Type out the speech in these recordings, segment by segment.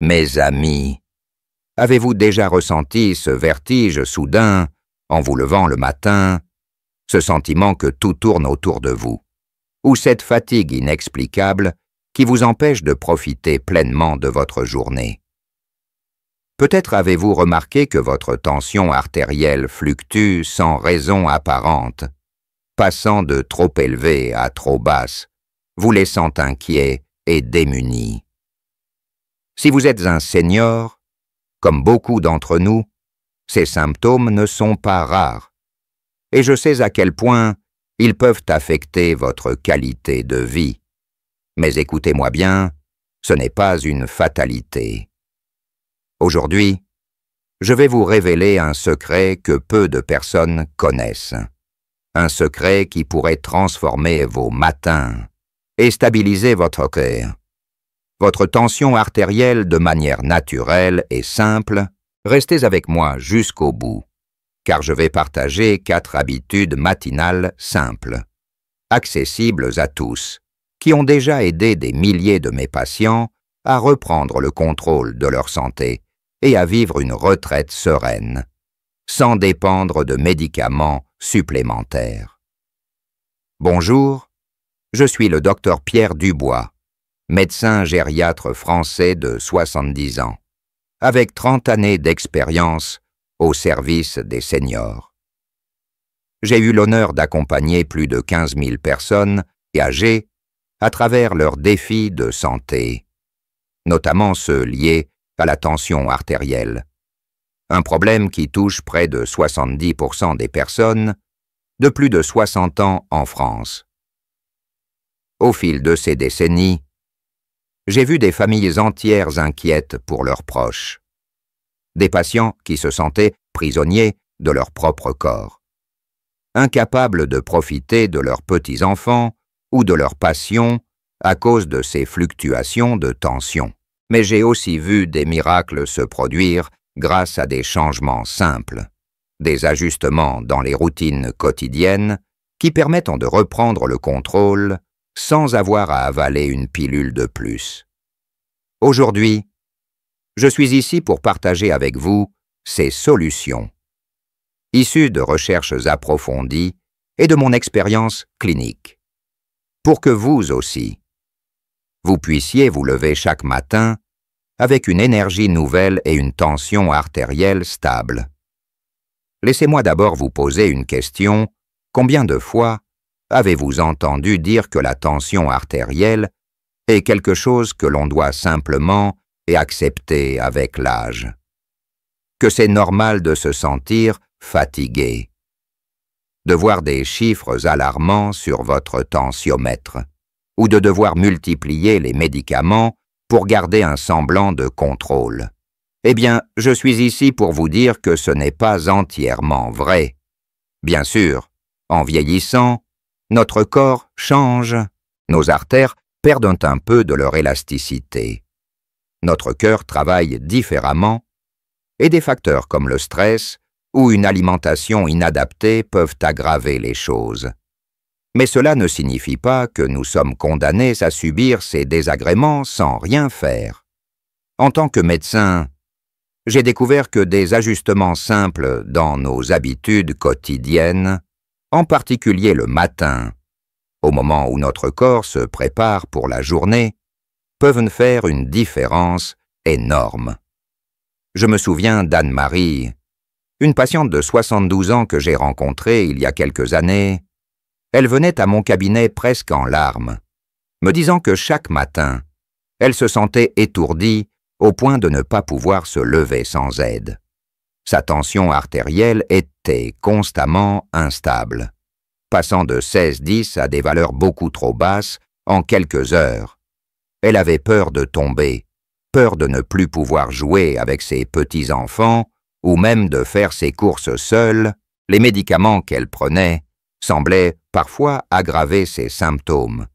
Mes amis, avez-vous déjà ressenti ce vertige soudain, en vous levant le matin, ce sentiment que tout tourne autour de vous, ou cette fatigue inexplicable qui vous empêche de profiter pleinement de votre journée? Peut-être avez-vous remarqué que votre tension artérielle fluctue sans raison apparente, passant de trop élevée à trop basse, vous laissant inquiet et démuni. Si vous êtes un senior, comme beaucoup d'entre nous, ces symptômes ne sont pas rares, et je sais à quel point ils peuvent affecter votre qualité de vie. Mais écoutez-moi bien, ce n'est pas une fatalité. Aujourd'hui, je vais vous révéler un secret que peu de personnes connaissent. Un secret qui pourrait transformer vos matins et stabiliser votre cœur. Votre tension artérielle de manière naturelle et simple, restez avec moi jusqu'au bout, car je vais partager 4 habitudes matinales simples, accessibles à tous, qui ont déjà aidé des milliers de mes patients à reprendre le contrôle de leur santé et à vivre une retraite sereine, sans dépendre de médicaments supplémentaires. Bonjour, je suis le docteur Pierre Dubois, médecin gériatre français de 70 ans, avec 30 années d'expérience au service des seniors. J'ai eu l'honneur d'accompagner plus de 15 000 personnes âgées à travers leurs défis de santé, notamment ceux liés à la tension artérielle, un problème qui touche près de 70% des personnes de plus de 60 ans en France. Au fil de ces décennies, j'ai vu des familles entières inquiètes pour leurs proches, des patients qui se sentaient prisonniers de leur propre corps, incapables de profiter de leurs petits-enfants ou de leurs passions à cause de ces fluctuations de tension. Mais j'ai aussi vu des miracles se produire grâce à des changements simples, des ajustements dans les routines quotidiennes qui permettent de reprendre le contrôle sans avoir à avaler une pilule de plus. Aujourd'hui, je suis ici pour partager avec vous ces solutions, issues de recherches approfondies et de mon expérience clinique, pour que vous aussi, vous puissiez vous lever chaque matin avec une énergie nouvelle et une tension artérielle stable. Laissez-moi d'abord vous poser une question. Combien de fois avez-vous entendu dire que la tension artérielle est quelque chose que l'on doit simplement et accepter avec l'âge? Que c'est normal de se sentir fatigué, de voir des chiffres alarmants sur votre tensiomètre, ou de devoir multiplier les médicaments pour garder un semblant de contrôle. Eh bien, je suis ici pour vous dire que ce n'est pas entièrement vrai. Bien sûr, en vieillissant, notre corps change, nos artères perdent un peu de leur élasticité. Notre cœur travaille différemment, et des facteurs comme le stress ou une alimentation inadaptée peuvent aggraver les choses. Mais cela ne signifie pas que nous sommes condamnés à subir ces désagréments sans rien faire. En tant que médecin, j'ai découvert que des ajustements simples dans nos habitudes quotidiennes, en particulier le matin, au moment où notre corps se prépare pour la journée, peuvent faire une différence énorme. Je me souviens d'Anne-Marie, une patiente de 72 ans que j'ai rencontrée il y a quelques années. Elle venait à mon cabinet presque en larmes, me disant que chaque matin, elle se sentait étourdie au point de ne pas pouvoir se lever sans aide. Sa tension artérielle était constamment instable, passant de 16-10 à des valeurs beaucoup trop basses en quelques heures. Elle avait peur de tomber, peur de ne plus pouvoir jouer avec ses petits-enfants ou même de faire ses courses seule. Les médicaments qu'elle prenait semblaient parfois aggraver ses symptômes,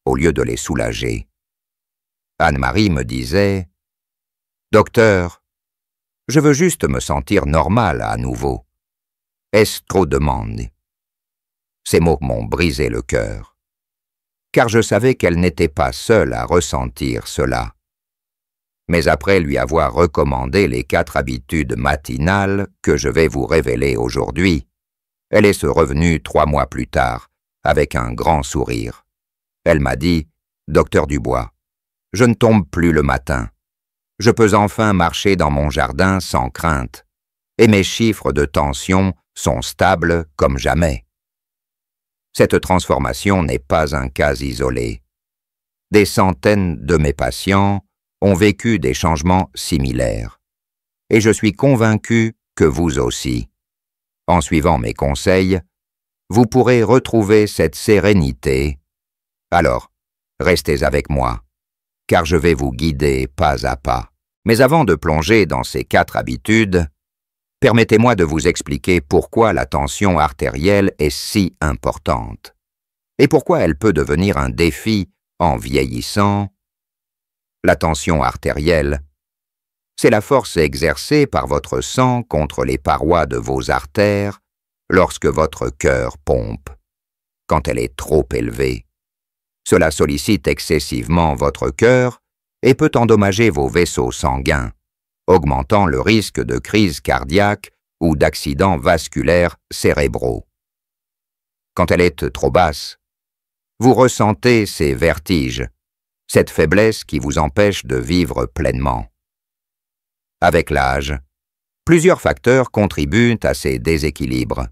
au lieu de les soulager. Anne-Marie me disait « Docteur, je veux juste me sentir normale à nouveau. Est-ce trop demandé ?» Ces mots m'ont brisé le cœur, car je savais qu'elle n'était pas seule à ressentir cela. Mais après lui avoir recommandé les 4 habitudes matinales que je vais vous révéler aujourd'hui, elle est revenue 3 mois plus tard, avec un grand sourire. Elle m'a dit, « Docteur Dubois, je ne tombe plus le matin. Je peux enfin marcher dans mon jardin sans crainte, et mes chiffres de tension sont stables comme jamais. » Cette transformation n'est pas un cas isolé. Des centaines de mes patients ont vécu des changements similaires. Et je suis convaincu que vous aussi. En suivant mes conseils, vous pourrez retrouver cette sérénité. Alors, restez avec moi, car je vais vous guider pas à pas. Mais avant de plonger dans ces 4 habitudes, permettez-moi de vous expliquer pourquoi la tension artérielle est si importante et pourquoi elle peut devenir un défi en vieillissant. La tension artérielle, c'est la force exercée par votre sang contre les parois de vos artères lorsque votre cœur pompe. Quand elle est trop élevée, cela sollicite excessivement votre cœur et peut endommager vos vaisseaux sanguins, augmentant le risque de crise cardiaque ou d'accidents vasculaires cérébraux. Quand elle est trop basse, vous ressentez ces vertiges, cette faiblesse qui vous empêche de vivre pleinement. Avec l'âge, plusieurs facteurs contribuent à ces déséquilibres.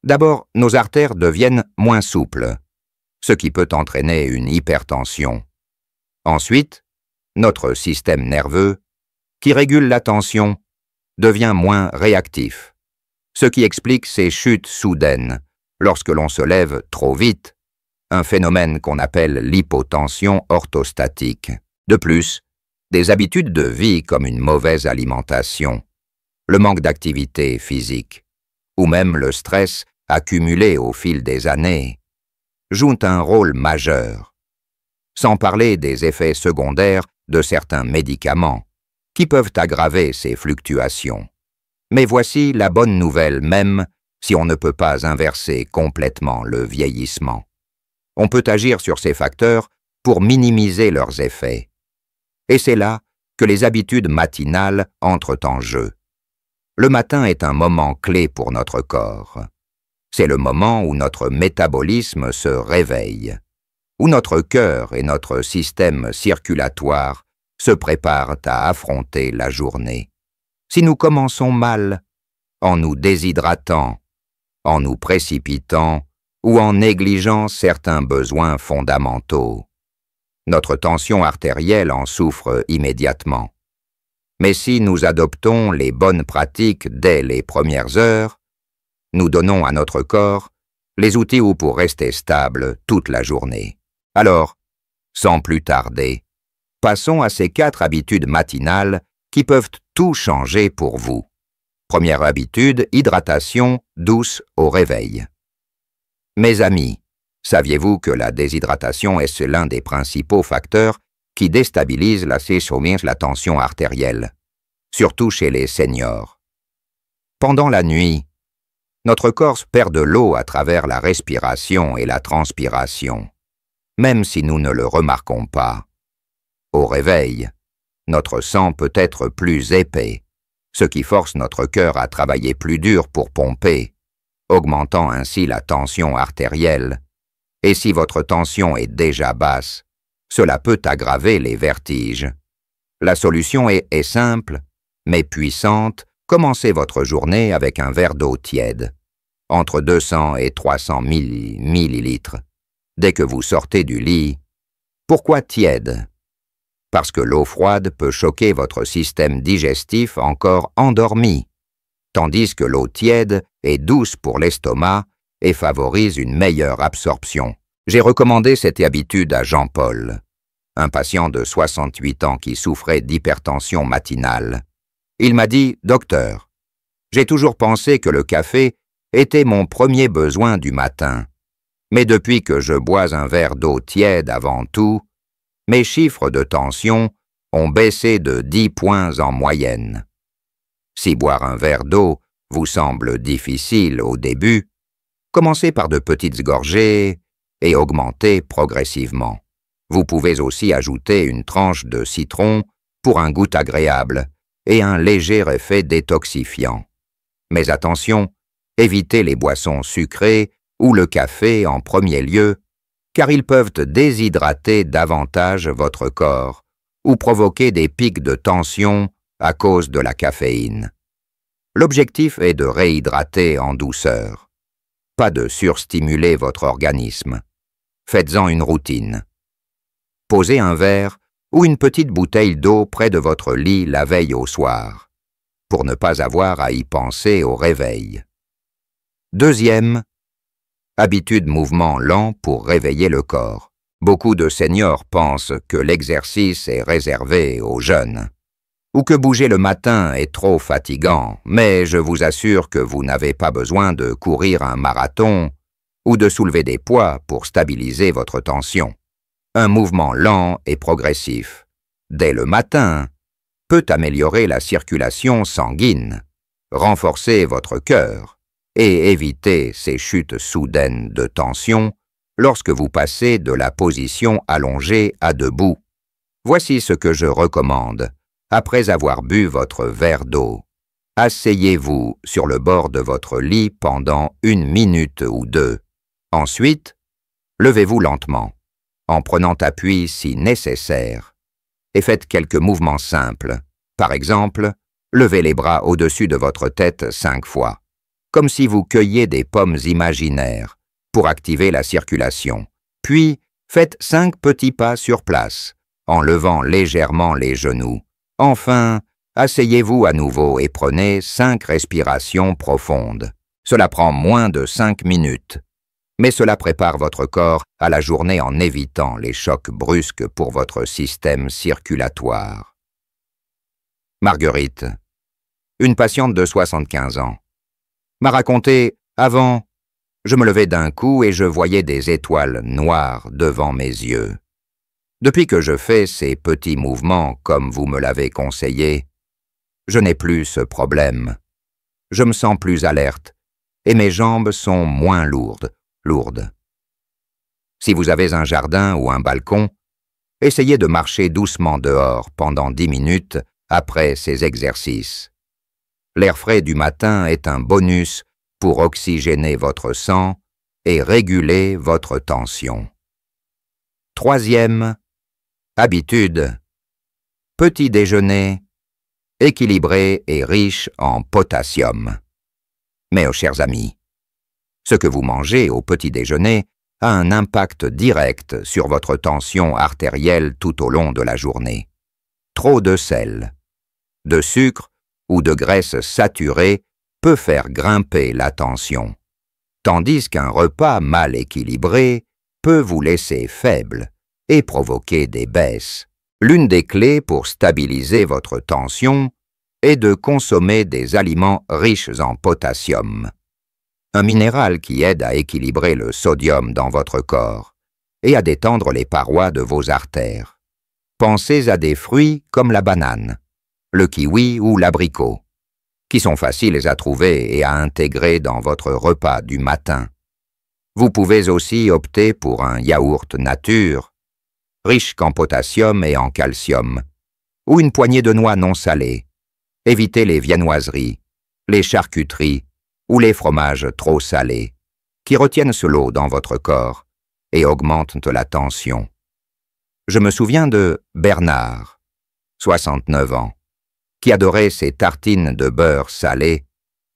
D'abord, nos artères deviennent moins souples, ce qui peut entraîner une hypertension. Ensuite, notre système nerveux, qui régule la tension, devient moins réactif, ce qui explique ces chutes soudaines lorsque l'on se lève trop vite, un phénomène qu'on appelle l'hypotension orthostatique. De plus, des habitudes de vie comme une mauvaise alimentation, le manque d'activité physique, ou même le stress accumulé au fil des années, jouent un rôle majeur, sans parler des effets secondaires de certains médicaments, qui peuvent aggraver ces fluctuations. Mais voici la bonne nouvelle même si on ne peut pas inverser complètement le vieillissement. On peut agir sur ces facteurs pour minimiser leurs effets. Et c'est là que les habitudes matinales entrent en jeu. Le matin est un moment clé pour notre corps. C'est le moment où notre métabolisme se réveille, où notre cœur et notre système circulatoire se préparent à affronter la journée. Si nous commençons mal, en nous déshydratant, en nous précipitant ou en négligeant certains besoins fondamentaux, notre tension artérielle en souffre immédiatement. Mais si nous adoptons les bonnes pratiques dès les premières heures, nous donnons à notre corps les outils pour rester stable toute la journée. Alors, sans plus tarder, passons à ces 4 habitudes matinales qui peuvent tout changer pour vous. Première habitude, hydratation douce au réveil. Mes amis, saviez-vous que la déshydratation est l'un des principaux facteurs qui déstabilise la tension artérielle, surtout chez les seniors? Pendant la nuit, notre corps perd de l'eau à travers la respiration et la transpiration, même si nous ne le remarquons pas. Au réveil, notre sang peut être plus épais, ce qui force notre cœur à travailler plus dur pour pomper, augmentant ainsi la tension artérielle. Et si votre tension est déjà basse, cela peut aggraver les vertiges. La solution est simple, mais puissante. Commencez votre journée avec un verre d'eau tiède, entre 200 et 300 millilitres, dès que vous sortez du lit. Pourquoi tiède? Parce que l'eau froide peut choquer votre système digestif encore endormi, tandis que l'eau tiède est douce pour l'estomac et favorise une meilleure absorption. J'ai recommandé cette habitude à Jean-Paul, un patient de 68 ans qui souffrait d'hypertension matinale. Il m'a dit « Docteur, j'ai toujours pensé que le café était mon premier besoin du matin, mais depuis que je bois un verre d'eau tiède avant tout, mes chiffres de tension ont baissé de 10 points en moyenne. Si boire un verre d'eau vous semble difficile au début, commencez par de petites gorgées et augmentez progressivement. Vous pouvez aussi ajouter une tranche de citron pour un goût agréable et un léger effet détoxifiant. Mais attention, évitez les boissons sucrées ou le café en premier lieu, car ils peuvent déshydrater davantage votre corps ou provoquer des pics de tension à cause de la caféine. L'objectif est de réhydrater en douceur, pas de surstimuler votre organisme. Faites-en une routine. Posez un verre ou une petite bouteille d'eau près de votre lit la veille au soir, pour ne pas avoir à y penser au réveil. Deuxième, habitude mouvement lent pour réveiller le corps. Beaucoup de seniors pensent que l'exercice est réservé aux jeunes, ou que bouger le matin est trop fatigant, mais je vous assure que vous n'avez pas besoin de courir un marathon ou de soulever des poids pour stabiliser votre tension. Un mouvement lent et progressif, dès le matin, peut améliorer la circulation sanguine, renforcer votre cœur et éviter ces chutes soudaines de tension lorsque vous passez de la position allongée à debout. Voici ce que je recommande après avoir bu votre verre d'eau. Asseyez-vous sur le bord de votre lit pendant 1 minute ou 2. Ensuite, levez-vous lentement, en prenant appui si nécessaire, et faites quelques mouvements simples. Par exemple, levez les bras au-dessus de votre tête 5 fois, comme si vous cueilliez des pommes imaginaires pour activer la circulation. Puis, faites 5 petits pas sur place, en levant légèrement les genoux. Enfin, asseyez-vous à nouveau et prenez 5 respirations profondes. Cela prend moins de 5 minutes, mais cela prépare votre corps à la journée en évitant les chocs brusques pour votre système circulatoire. Marguerite, une patiente de 75 ans, m'a raconté « Avant, je me levais d'un coup et je voyais des étoiles noires devant mes yeux. Depuis que je fais ces petits mouvements comme vous me l'avez conseillé, je n'ai plus ce problème. Je me sens plus alerte et mes jambes sont moins lourdes. Si vous avez un jardin ou un balcon, essayez de marcher doucement dehors pendant 10 minutes après ces exercices. L'air frais du matin est un bonus pour oxygéner votre sang et réguler votre tension. Troisième, habitude. Petit déjeuner, équilibré et riche en potassium. Mais, oh, chers amis, ce que vous mangez au petit déjeuner a un impact direct sur votre tension artérielle tout au long de la journée. Trop de sel, de sucre ou de graisse saturée peut faire grimper la tension, tandis qu'un repas mal équilibré peut vous laisser faible et provoquer des baisses. L'une des clés pour stabiliser votre tension est de consommer des aliments riches en potassium, un minéral qui aide à équilibrer le sodium dans votre corps et à détendre les parois de vos artères. Pensez à des fruits comme la banane, le kiwi ou l'abricot, qui sont faciles à trouver et à intégrer dans votre repas du matin. Vous pouvez aussi opter pour un yaourt nature, riche en potassium et en calcium, ou une poignée de noix non salées. Évitez les viennoiseries, les charcuteries ou les fromages trop salés, qui retiennent ce lot dans votre corps et augmentent la tension. Je me souviens de Bernard, 69 ans, qui adorait ses tartines de beurre salé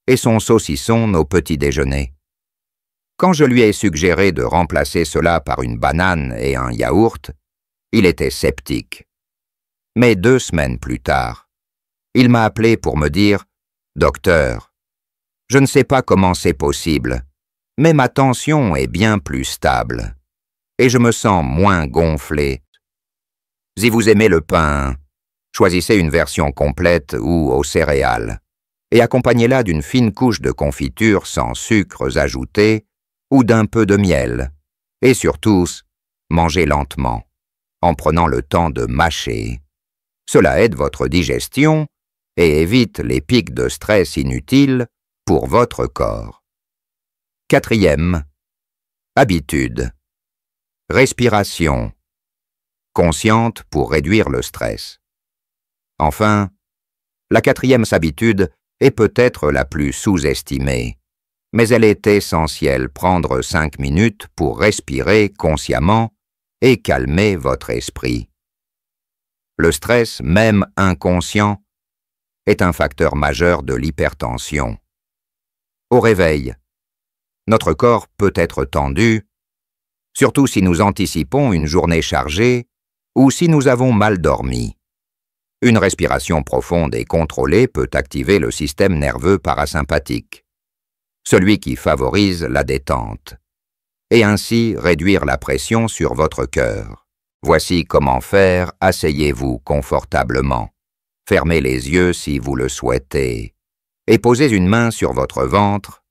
et son saucisson au petit déjeuner. Quand je lui ai suggéré de remplacer cela par une banane et un yaourt, il était sceptique. Mais 2 semaines plus tard, il m'a appelé pour me dire « Docteur, je ne sais pas comment c'est possible, mais ma tension est bien plus stable et je me sens moins gonflé. Si vous aimez le pain, choisissez une version complète ou aux céréales et accompagnez-la d'une fine couche de confiture sans sucres ajoutés ou d'un peu de miel. Et surtout, mangez lentement, en prenant le temps de mâcher. Cela aide votre digestion et évite les pics de stress inutiles pour votre corps. Quatrième, habitude. Respiration, consciente pour réduire le stress. Enfin, la quatrième habitude est peut-être la plus sous-estimée, mais elle est essentielle. Prendre 5 minutes pour respirer consciemment et calmer votre esprit. Le stress, même inconscient, est un facteur majeur de l'hypertension. Au réveil, notre corps peut être tendu, surtout si nous anticipons une journée chargée ou si nous avons mal dormi. Une respiration profonde et contrôlée peut activer le système nerveux parasympathique, celui qui favorise la détente, et ainsi réduire la pression sur votre cœur. Voici comment faire. Asseyez-vous confortablement. Fermez les yeux si vous le souhaitez, et posez une main sur votre ventre.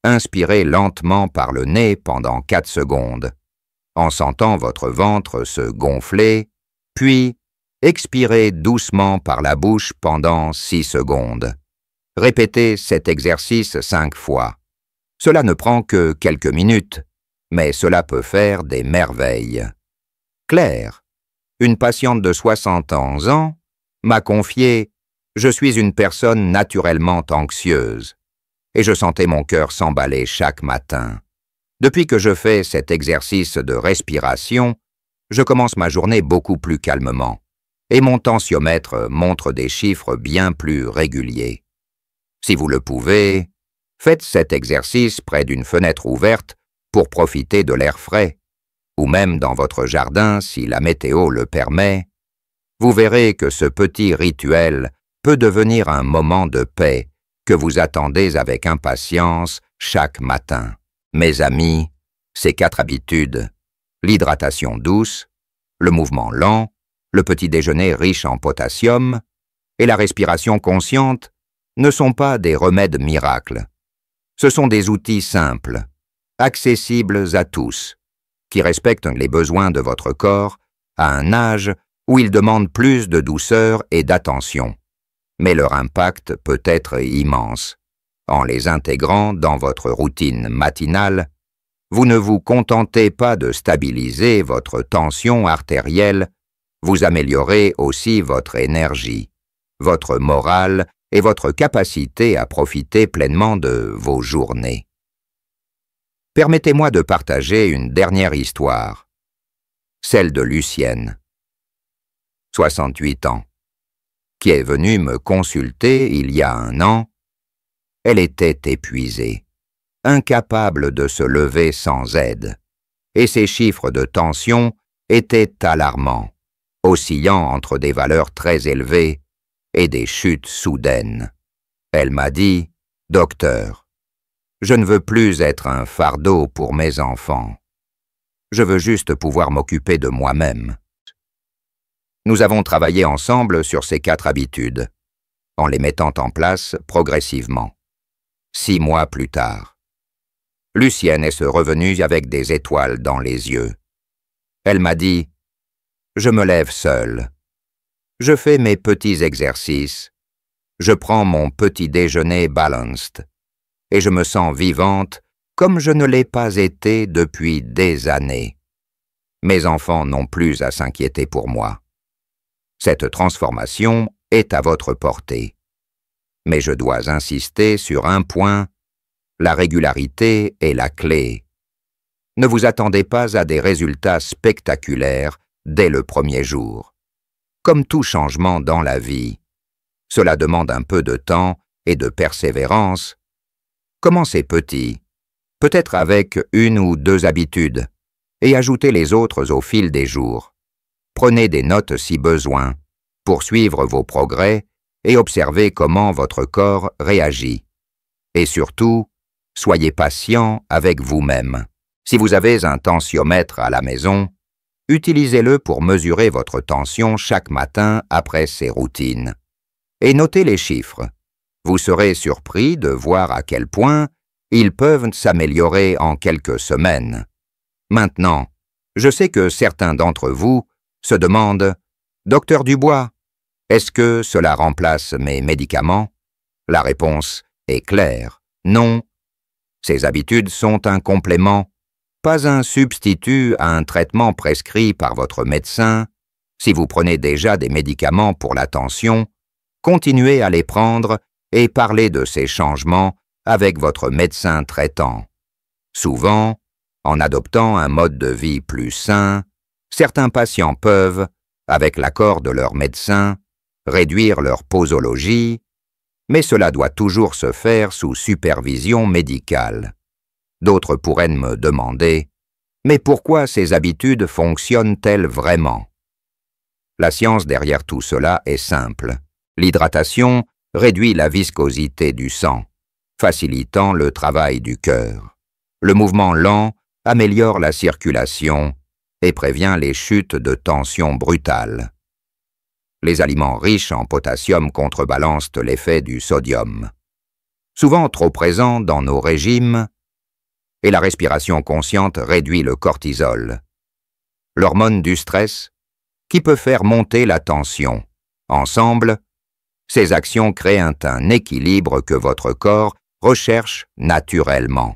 Inspirez lentement par le nez pendant 4 secondes, en sentant votre ventre se gonfler, puis expirez doucement par la bouche pendant 6 secondes. Répétez cet exercice 5 fois. Cela ne prend que quelques minutes, mais cela peut faire des merveilles. Claire, une patiente de 71 ans, m'a confié « Je suis une personne naturellement anxieuse » et je sentais mon cœur s'emballer chaque matin. Depuis que je fais cet exercice de respiration, je commence ma journée beaucoup plus calmement et mon tensiomètre montre des chiffres bien plus réguliers. Si vous le pouvez, faites cet exercice près d'une fenêtre ouverte pour profiter de l'air frais, ou même dans votre jardin si la météo le permet. Vous verrez que ce petit rituel peut devenir un moment de paix que vous attendez avec impatience chaque matin. Mes amis, ces 4 habitudes, l'hydratation douce, le mouvement lent, le petit déjeuner riche en potassium et la respiration consciente ne sont pas des remèdes miracles. Ce sont des outils simples, accessibles à tous, qui respectent les besoins de votre corps à un âge où ils demandent plus de douceur et d'attention. Mais leur impact peut être immense. En les intégrant dans votre routine matinale, vous ne vous contentez pas de stabiliser votre tension artérielle, vous améliorez aussi votre énergie, votre morale et votre capacité à profiter pleinement de vos journées. Permettez-moi de partager une dernière histoire, celle de Lucienne, 68 ans, qui est venue me consulter il y a 1 an. Elle était épuisée, incapable de se lever sans aide, et ses chiffres de tension étaient alarmants, oscillant entre des valeurs très élevées et des chutes soudaines. Elle m'a dit « Docteur, je ne veux plus être un fardeau pour mes enfants. Je veux juste pouvoir m'occuper de moi-même. » Nous avons travaillé ensemble sur ces 4 habitudes, en les mettant en place progressivement. 6 mois plus tard, Lucienne est revenue avec des étoiles dans les yeux. Elle m'a dit « Je me lève seule. Je fais mes petits exercices. Je prends mon petit déjeuner balanced. Et je me sens vivante comme je ne l'ai pas été depuis des années. Mes enfants n'ont plus à s'inquiéter pour moi. Cette transformation est à votre portée. Mais je dois insister sur un point, la régularité est la clé. Ne vous attendez pas à des résultats spectaculaires dès le premier jour. Comme tout changement dans la vie, cela demande un peu de temps et de persévérance. Commencez petit, peut-être avec 1 ou 2 habitudes, et ajoutez les autres au fil des jours. Prenez des notes si besoin, pour suivre vos progrès et observer comment votre corps réagit. Et surtout, soyez patient avec vous-même. Si vous avez un tensiomètre à la maison, utilisez-le pour mesurer votre tension chaque matin après ces routines. Et notez les chiffres. Vous serez surpris de voir à quel point ils peuvent s'améliorer en quelques semaines. Maintenant, je sais que certains d'entre vous se demandent « Docteur Dubois, est-ce que cela remplace mes médicaments ?» La réponse est claire, non. Ces habitudes sont un complément, pas un substitut à un traitement prescrit par votre médecin. Si vous prenez déjà des médicaments pour la tension, continuez à les prendre et parlez de ces changements avec votre médecin traitant. Souvent, en adoptant un mode de vie plus sain, certains patients peuvent, avec l'accord de leur médecin, réduire leur posologie, mais cela doit toujours se faire sous supervision médicale. D'autres pourraient me demander « Mais pourquoi ces habitudes fonctionnent-elles vraiment ?» La science derrière tout cela est simple. L'hydratation réduit la viscosité du sang, facilitant le travail du cœur. Le mouvement lent améliore la circulation et prévient les chutes de tension brutales. Les aliments riches en potassium contrebalancent l'effet du sodium, souvent trop présent dans nos régimes, et la respiration consciente réduit le cortisol, l'hormone du stress, qui peut faire monter la tension. Ensemble, ces actions créent un équilibre que votre corps recherche naturellement.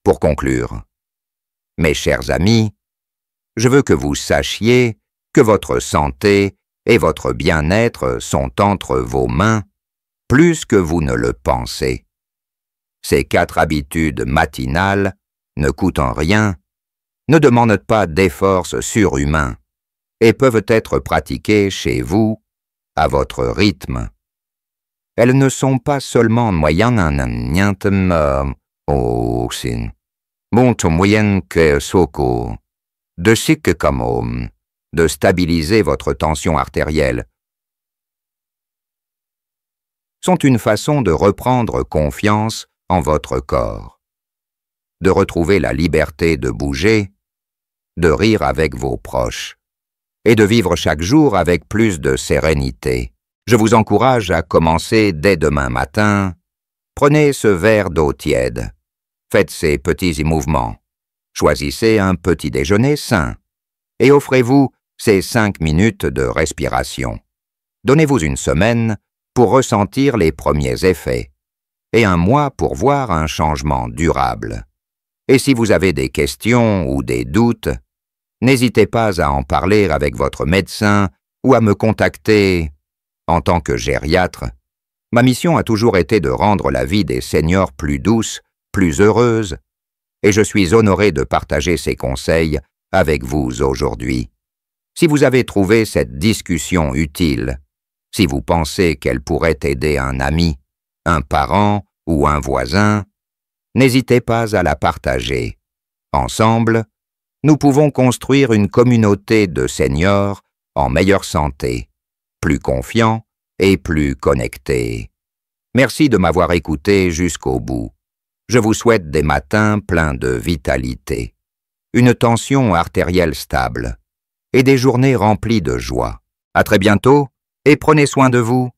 Pour conclure, mes chers amis, je veux que vous sachiez que votre santé et votre bien-être sont entre vos mains, plus que vous ne le pensez. Ces 4 habitudes matinales ne coûtent rien, ne demandent pas d'efforts surhumains et peuvent être pratiquées chez vous, à votre rythme. Elles ne sont pas seulement moyen de stabiliser votre tension artérielle, sont une façon de reprendre confiance en votre corps, de retrouver la liberté de bouger, de rire avec vos proches et de vivre chaque jour avec plus de sérénité. Je vous encourage à commencer dès demain matin. Prenez ce verre d'eau tiède. Faites ces petits mouvements. Choisissez un petit déjeuner sain et offrez-vous ces 5 minutes de respiration. Donnez-vous une semaine pour ressentir les premiers effets et un mois pour voir un changement durable. Et si vous avez des questions ou des doutes, n'hésitez pas à en parler avec votre médecin ou à me contacter. En tant que gériatre, ma mission a toujours été de rendre la vie des seniors plus douce, plus heureuse, et je suis honoré de partager ces conseils avec vous aujourd'hui. Si vous avez trouvé cette discussion utile, si vous pensez qu'elle pourrait aider un ami, un parent ou un voisin, n'hésitez pas à la partager. Ensemble, nous pouvons construire une communauté de seniors en meilleure santé, plus confiants et plus connectés. Merci de m'avoir écouté jusqu'au bout. Je vous souhaite des matins pleins de vitalité, une tension artérielle stable et des journées remplies de joie. À très bientôt et prenez soin de vous.